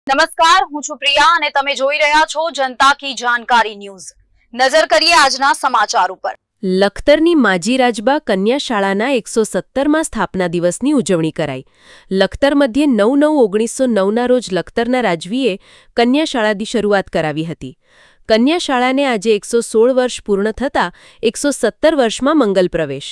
નમસ્કાર, હું છું પ્રિયા અને તમે જોઈ રહ્યા છો જનતા કી જાણકારી ન્યૂઝ। નજર કરીએ આજના સમાચાર ઉપર। લખતરની માજી રાજબા કન્યા શાળાના 117માં સ્થાપના દિવસની ઉજવણી કરાઈ। લખતર મધ્યે 9/9/1909ના રોજ લખતરના રાજવીએ કન્યા શાળાની શરૂઆત કરાવી હતી। કન્યા શાળાને આજે 116 વર્ષ પૂર્ણ થતાં 117 વર્ષમાં મંગલ પ્રવેશ।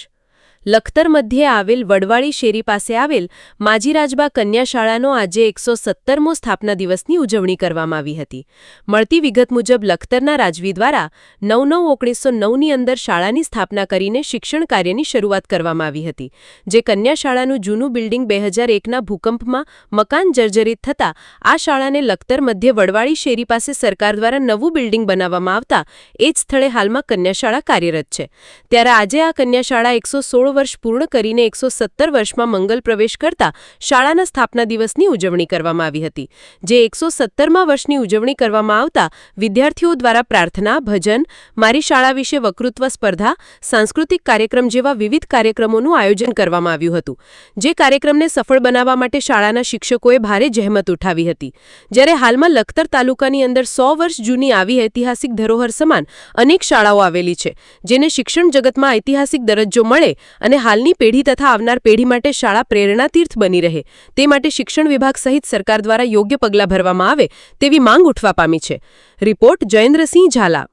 લખતર મધ્યે આવેલ વડવાળી શેરી પાસે આવેલ માજી રાજબા કન્યા શાળાનો આજે 117મો સ્થાપના દિવસની ઉજવણી કરવામાં આવી હતી। મળતી વિગત મુજબ લખતરના રાજવી દ્વારા 9/9/1909ની અંદર શાળાની સ્થાપના કરીને શિક્ષણ કાર્યની શરૂઆત કરવામાં આવી હતી, જે કન્યા શાળાનું જૂનું બિલ્ડિંગ 2001ના ભૂકંપમાં મકાન જર્જરિત થતાં આ શાળાને લખતર મધ્યે વડવાળી શેરી પાસે સરકાર દ્વારા નવું બિલ્ડિંગ બનાવવામાં આવતા એ જ સ્થળે હાલમાં કન્યા શાળા કાર્યરત છે। ત્યારે આજે આ કન્યા શાળા 116 વર્ષ પૂર્ણ કરીને 117 વર્ષમાં મંગલ પ્રવેશ કરતા શાળાના સ્થાપના દિવસની ઉજવણી કરવામાં આવી હતી, જે 117મા વર્ષની ઉજવણી કરવામાં આવતા વિદ્યાર્થીઓ દ્વારા પ્રાર્થના, ભજન, મારી શાળા વિશે વક્તૃત્વ સ્પર્ધા, સાંસ્કૃતિક કાર્યક્રમ જેવા વિવિધ કાર્યક્રમોનું આયોજન કરવામાં આવ્યું હતું, જે કાર્યક્રમને સફળ બનાવવા માટે શાળાના શિક્ષકોએ ભારે જહેમત ઉઠાવી હતી। જ્યારે હાલમાં લખતર તાલુકાની અંદર 100 વર્ષ જૂની આવી ઐતિહાસિક ધરોહર સમાન અનેક શાળાઓ આવેલી છે, જેને શિક્ષણ જગતમાં ઐતિહાસિક દરજ્જો મળે અને હાલની પેઢી તથા આવનાર પેઢી માટે શાળા પ્રેરણા તીર્થ બની રહે તે માટે શિક્ષણ વિભાગ સહિત સરકાર દ્વારા યોગ્ય પગલાં ભરવામાં આવે તેવી માંગ ઉઠવા પામી છે। રિપોર્ટ જયેન્દ્રસિંહ ઝાલા।